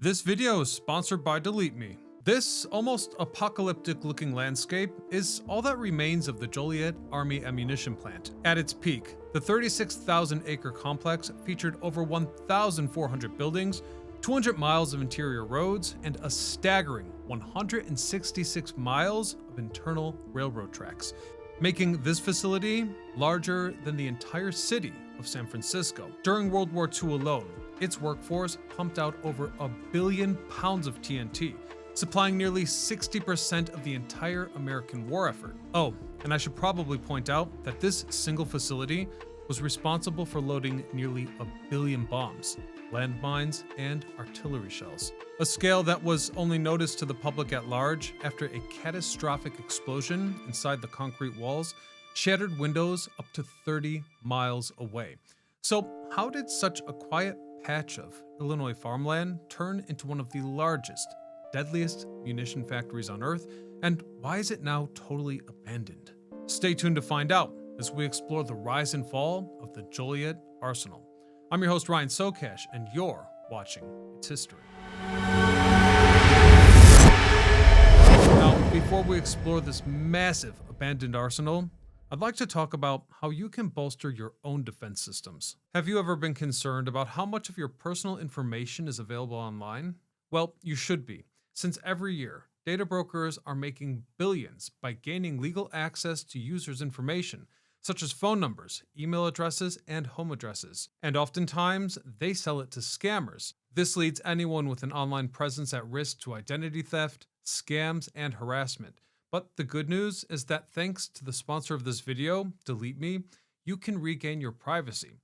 This video is sponsored by Delete Me. This almost apocalyptic looking landscape is all that remains of the Joliet Army Ammunition Plant. At its peak, the 36,000 acre complex featured over 1,400 buildings, 200 miles of interior roads, and a staggering 166 miles of internal railroad tracks, making this facility larger than the entire city of San Francisco. During World War II alone, its workforce pumped out over 1 billion pounds of TNT, supplying nearly 60% of the entire American war effort. Oh, and I should probably point out that this single facility was responsible for loading nearly 1 billion bombs, landmines, and artillery shells, a scale that was only noticed to the public at large after a catastrophic explosion inside the concrete walls shattered windows up to 30 miles away. So how did such a quiet patch of Illinois farmland turn into one of the largest, deadliest munition factories on Earth, and why is it now totally abandoned? Stay tuned to find out as we explore the rise and fall of the Joliet Arsenal. I'm your host Ryan Sokash, and you're watching It's History. Now, before we explore this massive abandoned arsenal, I'd like to talk about how you can bolster your own defense systems. Have you ever been concerned about how much of your personal information is available online? Well, you should be, since every year, data brokers are making billions by gaining legal access to users' information, such as phone numbers, email addresses, and home addresses. And oftentimes, they sell it to scammers. This leads anyone with an online presence at risk to identity theft, scams, and harassment. But the good news is that thanks to the sponsor of this video, Delete Me, you can regain your privacy.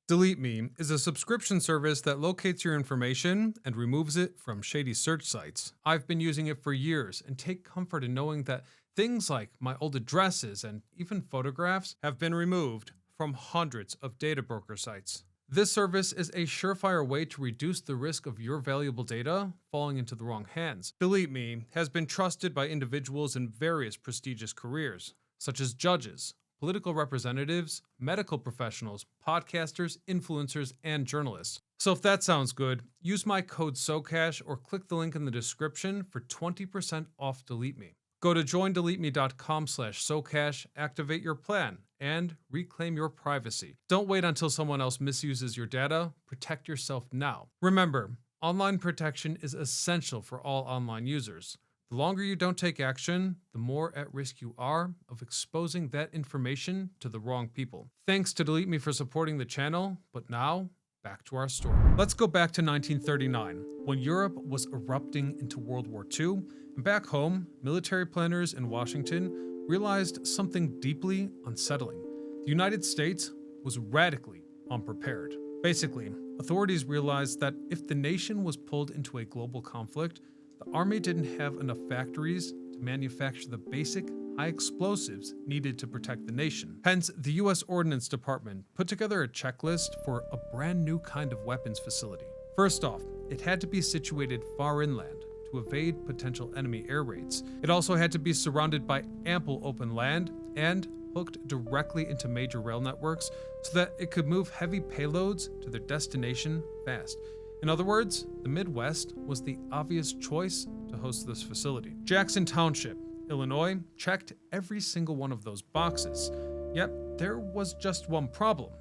Delete Me is a subscription service that locates your information and removes it from shady search sites. I've been using it for years and take comfort in knowing that things like my old addresses and even photographs have been removed from hundreds of data broker sites. This service is a surefire way to reduce the risk of your valuable data falling into the wrong hands. Delete Me has been trusted by individuals in various prestigious careers, such as judges, political representatives, medical professionals, podcasters, influencers, and journalists. So if that sounds good, use my code SOCASH or click the link in the description for 20% off Delete Me. Go to joindeleteme.com/SoCash, activate your plan, and reclaim your privacy. Don't wait until someone else misuses your data. Protect yourself now. Remember, online protection is essential for all online users. The longer you don't take action, the more at risk you are of exposing that information to the wrong people. Thanks to Delete Me for supporting the channel, but now, back to our story. Let's go back to 1939, when Europe was erupting into World War II, and back home, military planners in Washington realized something deeply unsettling. The United States was radically unprepared. Basically, authorities realized that if the nation was pulled into a global conflict, the army didn't have enough factories to manufacture the basic high explosives needed to protect the nation. Hence, the U.S. Ordnance Department put together a checklist for a brand new kind of weapons facility. First off, it had to be situated far inland to evade potential enemy air raids. It also had to be surrounded by ample open land and hooked directly into major rail networks so that it could move heavy payloads to their destination fast. In other words, the Midwest was the obvious choice to host this facility. Jackson Township, Illinois, checked every single one of those boxes. Yet, there was just one problem.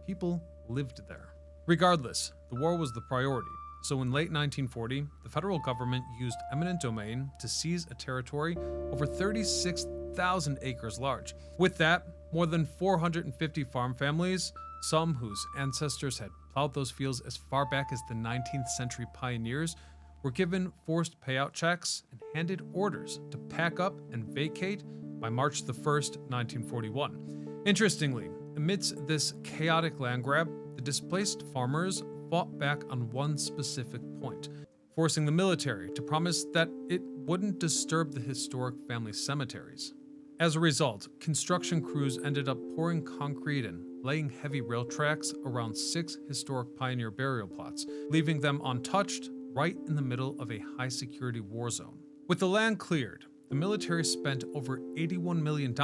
People lived there. Regardless, the war was the priority. So in late 1940, the federal government used eminent domain to seize a territory over 36,000 acres large. With that, more than 450 farm families, some whose ancestors had plowed those fields as far back as the 19th century pioneers, were given forced payout checks and handed orders to pack up and vacate by March 1st, 1941. Interestingly, amidst this chaotic land grab, the displaced farmers fought back on one specific point, forcing the military to promise that it wouldn't disturb the historic family cemeteries. As a result, construction crews ended up pouring concrete and laying heavy rail tracks around 6 historic pioneer burial plots, leaving them untouched right in the middle of a high-security war zone. With the land cleared, the military spent over $81 million,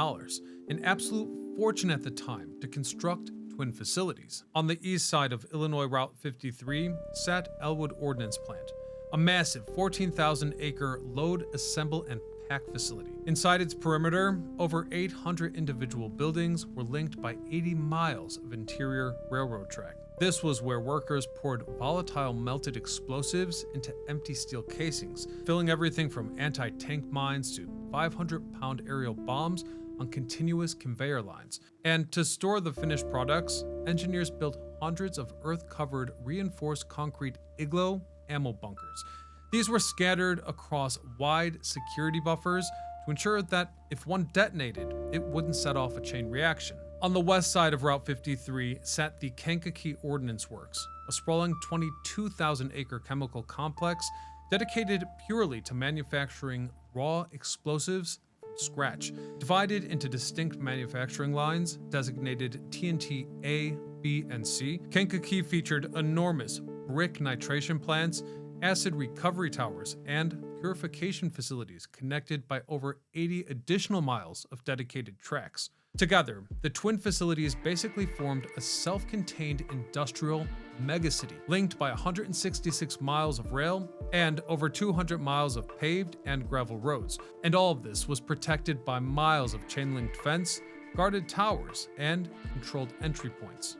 an absolute fortune at the time, to construct twin facilities. On the east side of Illinois Route 53 sat Elwood Ordnance Plant, a massive 14,000-acre load, assemble, and pack facility. Inside its perimeter, over 800 individual buildings were linked by 80 miles of interior railroad track. This was where workers poured volatile melted explosives into empty steel casings, filling everything from anti-tank mines to 500-pound aerial bombs on continuous conveyor lines. And to store the finished products, engineers built hundreds of earth-covered reinforced concrete igloo ammo bunkers. These were scattered across wide security buffers to ensure that if one detonated, it wouldn't set off a chain reaction. On the west side of Route 53 sat the Kankakee Ordnance Works, a sprawling 22,000-acre chemical complex dedicated purely to manufacturing raw explosives from scratch. Divided into distinct manufacturing lines designated TNT A, B, and C, Kankakee featured enormous brick nitration plants, acid recovery towers, and purification facilities connected by over 80 additional miles of dedicated tracks. Together, the twin facilities basically formed a self-contained industrial megacity, linked by 166 miles of rail and over 200 miles of paved and gravel roads. And all of this was protected by miles of chain-linked fence, guarded towers, and controlled entry points.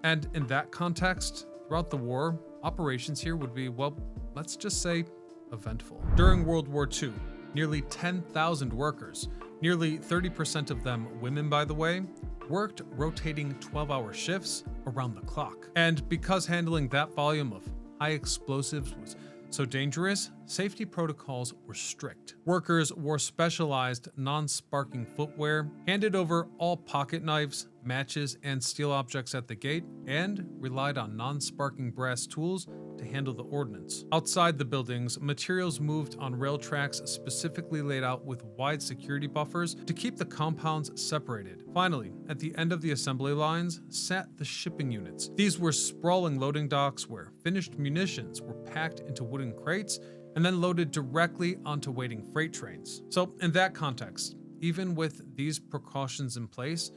And in that context, throughout the war, operations here would be, well, let's just say, eventful. During World War II, nearly 10,000 workers, nearly 30% of them women by the way, worked rotating 12-hour shifts around the clock. And because handling that volume of high explosives was so dangerous, safety protocols were strict. Workers wore specialized non-sparking footwear, handed over all pocket knives, matches, and steel objects at the gate, and relied on non-sparking brass tools to handle the ordnance. Outside the buildings, materials moved on rail tracks specifically laid out with wide security buffers to keep the compounds separated. Finally, at the end of the assembly lines sat the shipping units. These were sprawling loading docks where finished munitions were packed into wooden crates and then loaded directly onto waiting freight trains. So in that context, even with these precautions in place,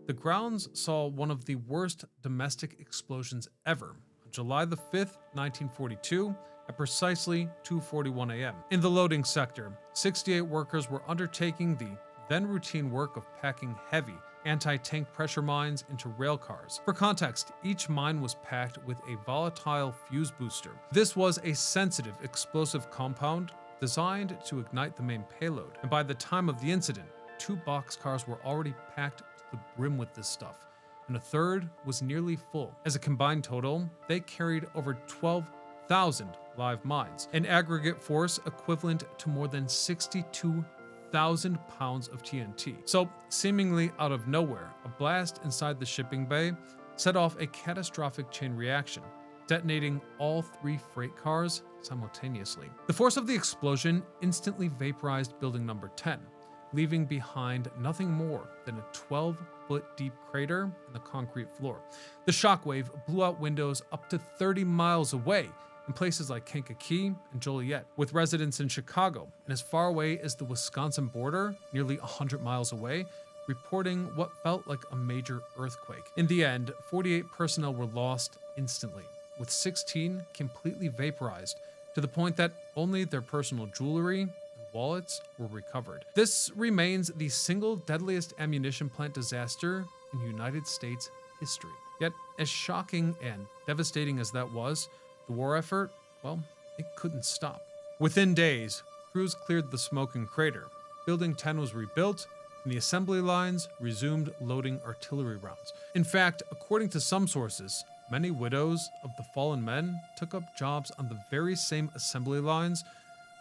the grounds saw one of the worst domestic explosions ever on July the 5th, 1942, at precisely 2:41 a.m. In the loading sector, 68 workers were undertaking the then routine work of packing heavy anti-tank pressure mines into rail cars. For context, each mine was packed with a volatile fuse booster. This was a sensitive explosive compound designed to ignite the main payload, and by the time of the incident, 2 boxcars were already packed to the brim with this stuff, and a third was nearly full. As a combined total, they carried over 12,000 live mines, an aggregate force equivalent to more than 62,000 pounds of TNT. So, seemingly out of nowhere, a blast inside the shipping bay set off a catastrophic chain reaction, detonating all 3 freight cars simultaneously. The force of the explosion instantly vaporized building number 10, leaving behind nothing more than a 12-foot deep crater in the concrete floor. The shockwave blew out windows up to 30 miles away in places like Kankakee and Joliet, with residents in Chicago and as far away as the Wisconsin border, nearly 100 miles away, reporting what felt like a major earthquake. In the end, 48 personnel were lost instantly, with 16 completely vaporized, to the point that only their personal jewelry and wallets were recovered. This remains the single deadliest ammunition plant disaster in United States history. Yet, as shocking and devastating as that was, the war effort, well, it couldn't stop. Within days, crews cleared the smoking crater. Building 10 was rebuilt, and the assembly lines resumed loading artillery rounds. In fact, according to some sources, many widows of the fallen men took up jobs on the very same assembly lines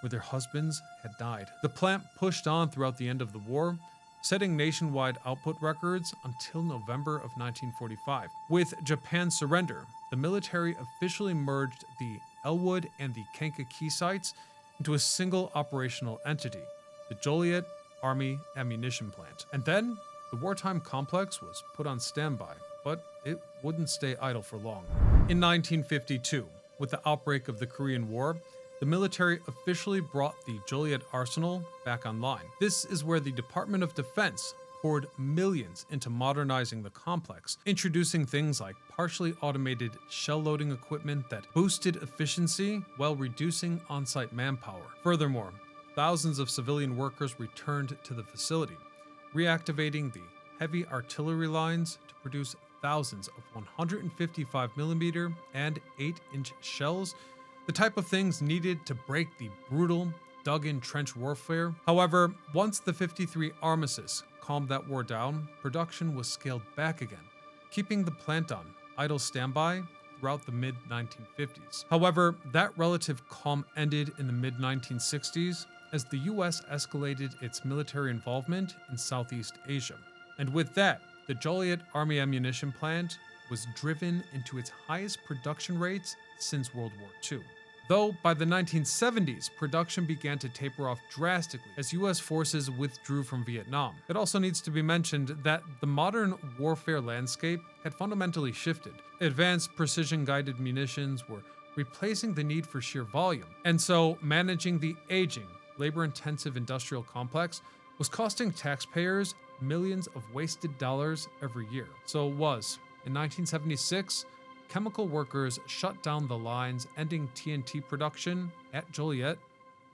where their husbands had died. The plant pushed on throughout the end of the war, setting nationwide output records until November of 1945. With Japan's surrender, the military officially merged the Elwood and the Kankakee sites into a single operational entity, the Joliet Army Ammunition Plant. And then, the wartime complex was put on standby, but it wouldn't stay idle for long. In 1952, with the outbreak of the Korean War, the military officially brought the Joliet Arsenal back online. This is where the Department of Defense poured millions into modernizing the complex, introducing things like partially automated shell loading equipment that boosted efficiency while reducing on-site manpower. Furthermore, thousands of civilian workers returned to the facility, reactivating the heavy artillery lines to produce thousands of 155mm and 8-inch shells, the type of things needed to break the brutal, dug-in trench warfare. However, once the 53 armistice calmed that war down, production was scaled back again, keeping the plant on idle standby throughout the mid-1950s. However, that relative calm ended in the mid-1960s as the US escalated its military involvement in Southeast Asia. And with that, the Joliet Army Ammunition Plant was driven into its highest production rates since World War II. Though by the 1970s, production began to taper off drastically as US forces withdrew from Vietnam. It also needs to be mentioned that the modern warfare landscape had fundamentally shifted. Advanced precision-guided munitions were replacing the need for sheer volume, and so managing the aging, labor-intensive industrial complex was costing taxpayers millions of wasted dollars every year. So it was, in 1976, chemical workers shut down the lines, ending TNT production at Joliet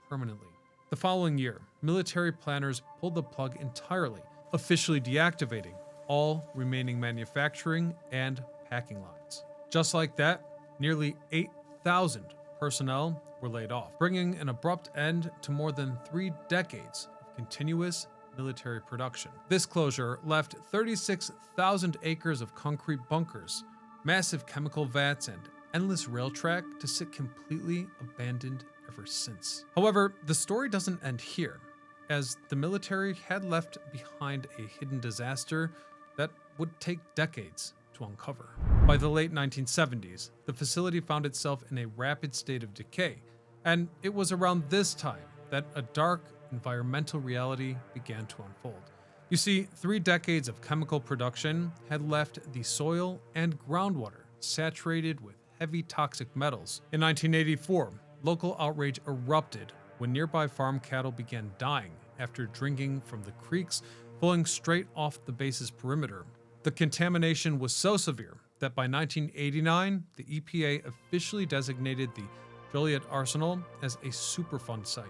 permanently. The following year, military planners pulled the plug entirely, officially deactivating all remaining manufacturing and packing lines. Just like that, nearly 8,000 personnel were laid off, bringing an abrupt end to more than 3 decades of continuous military production. This closure left 36,000 acres of concrete bunkers, massive chemical vats, and endless rail track to sit completely abandoned ever since. However, the story doesn't end here, as the military had left behind a hidden disaster that would take decades to uncover. By the late 1970s, the facility found itself in a rapid state of decay, and it was around this time that a dark environmental reality began to unfold. You see, 3 decades of chemical production had left the soil and groundwater saturated with heavy toxic metals. In 1984, local outrage erupted when nearby farm cattle began dying after drinking from the creeks flowing straight off the base's perimeter. The contamination was so severe that by 1989, the EPA officially designated the Joliet Arsenal as a Superfund site,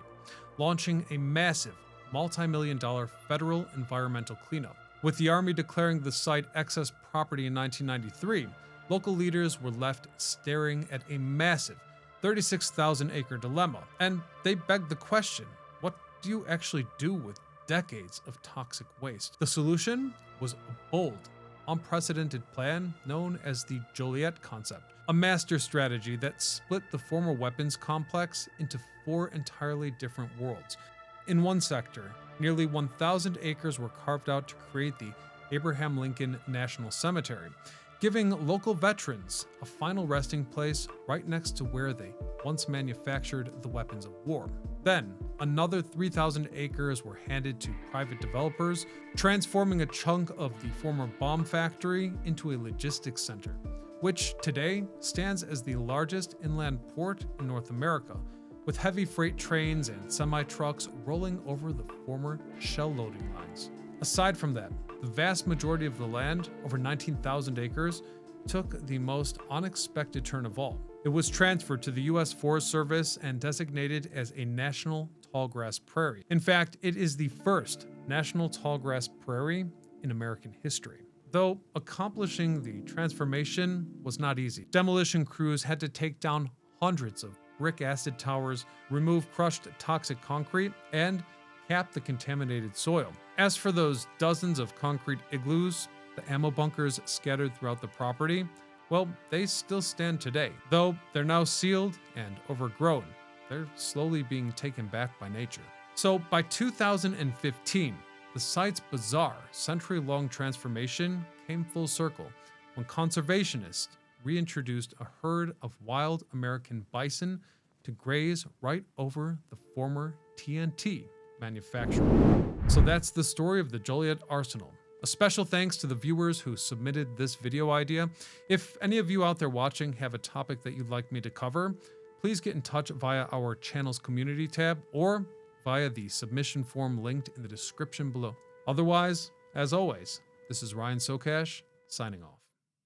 launching a massive multi-million-dollar federal environmental cleanup. With the Army declaring the site excess property in 1993, local leaders were left staring at a massive 36,000-acre dilemma, and they begged the question, what do you actually do with decades of toxic waste? The solution was a bold, unprecedented plan known as the Joliet Concept, a master strategy that split the former weapons complex into 4 entirely different worlds. In one sector, nearly 1,000 acres were carved out to create the Abraham Lincoln National Cemetery, giving local veterans a final resting place right next to where they once manufactured the weapons of war. Then, another 3,000 acres were handed to private developers, transforming a chunk of the former bomb factory into a logistics center, which today stands as the largest inland port in North America, with heavy freight trains and semi-trucks rolling over the former shell loading lines. Aside from that, the vast majority of the land, over 19,000 acres, took the most unexpected turn of all. It was transferred to the U.S. Forest Service and designated as a national tallgrass prairie. In fact, it is the first national tallgrass prairie in American history. Though accomplishing the transformation was not easy. Demolition crews had to take down hundreds of brick acid towers, remove crushed toxic concrete, and cap the contaminated soil. As for those dozens of concrete igloos, the ammo bunkers scattered throughout the property, well, they still stand today. Though they're now sealed and overgrown, they're slowly being taken back by nature. So by 2015, the site's bizarre, century-long transformation came full circle when conservationists reintroduced a herd of wild American bison to graze right over the former TNT manufacturer. So that's the story of the Joliet Arsenal. A special thanks to the viewers who submitted this video idea. If any of you out there watching have a topic that you'd like me to cover, please get in touch via our channel's community tab or via the submission form linked in the description below. Otherwise, As always, this is Ryan Socash, signing off.